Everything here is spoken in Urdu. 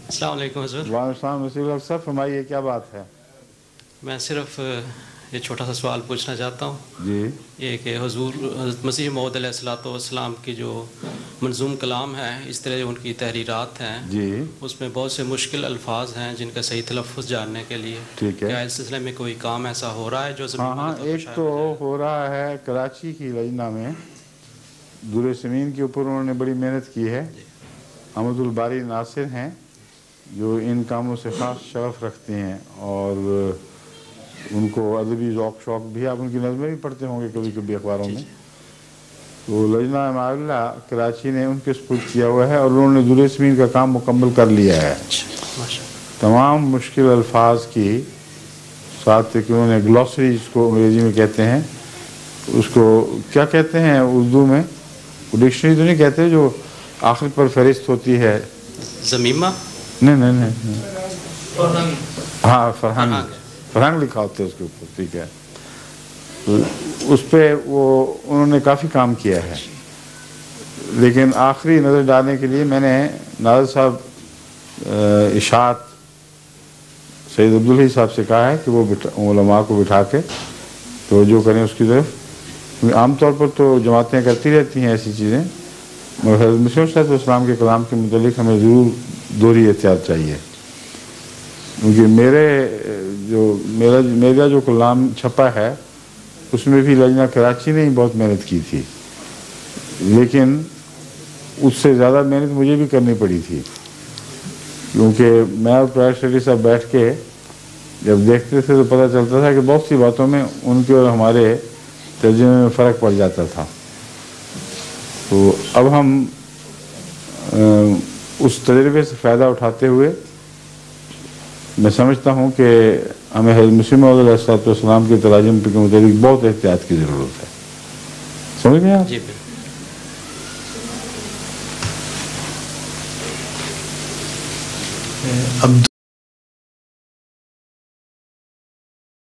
السلام علیکم حضور. وعلیکم السلام. وسیع الحق صاحب فرمائیے کیا بات ہے؟ میں صرف یہ چھوٹا سا سوال پوچھنا چاہتا ہوں. جی. یہ کہ حضور حضرت مسیح موعود علیہ الصلوۃ والسلام کی جو منظوم کلام ہے، اس طرح ان کی تحریرات ہیں، جی. اس میں بہت سے مشکل الفاظ ہیں جن کا صحیح تلفظ جاننے کے لیے ٹھیک ہے. کیا اس سلسلے میں کوئی کام ایسا ہو رہا ہے جو ہاں ایک تو ہو رہا ہے کراچی کی لجنہ میں، دور سمین کے اوپر انہوں نے بڑی محنت کی ہے. احمد الباری ناصر ہیں جو ان کاموں سے خاص شغف رکھتے ہیں اور ان کو ادبی ذوق شوق بھی، آپ ان کی نظمیں بھی پڑھتے ہوں گے کبھی کبھی اخباروں میں. تو لجنہ معاملہ کراچی نے ان کے سپرد کیا ہوا ہے اور انہوں نے دور سمین کا کام مکمل کر لیا ہے. تمام مشکل الفاظ کی ساتھ کہ انہوں نے گلوسری جس کو انگریزی میں کہتے ہیں، اس کو کیا کہتے ہیں اردو میں؟ ڈکشنری تو نہیں کہتے جو آخر پر فہرست ہوتی ہے؟ زمیمہ؟ نہیں. ہاں فرہنگ لکھا ہوتا ہے اس کے اوپر. ٹھیک ہے. اس پہ وہ انہوں نے کافی کام کیا ہے، لیکن آخری نظر ڈالنے کے لیے میں نے ناظر صاحب اشاعت سید عبداللہ صاحب سے کہا ہے کہ وہ علماء کو بٹھا کے توجہ کریں اس کی طرف. عام طور پر تو جماعتیں کرتی رہتی ہیں ایسی چیزیں، مگر حضرت مسیح علیہ السلام کے کلام کے متعلق ہمیں ضرور دوہری احتیاط چاہیے. کیونکہ میرا جو کلام چھپا ہے اس میں بھی لجنہ کراچی نے ہی بہت محنت کی تھی، لیکن اس سے زیادہ محنت مجھے بھی کرنی پڑی تھی، کیونکہ میں اور پرائر سیکرٹری صاحب بیٹھ کے جب دیکھتے تھے تو پتہ چلتا تھا کہ بہت سی باتوں میں ان کے اور ہمارے ترجمے میں فرق پڑ جاتا تھا. تو اب ہم اس تجربے سے فائدہ اٹھاتے ہوئے میں سمجھتا ہوں کہ ہمیں حضرت مسیح موعود علیہ السلام کے تراجم کے متعلق بہت احتیاط کی ضرورت ہے. سمجھ گئے آپ؟ جی. عبد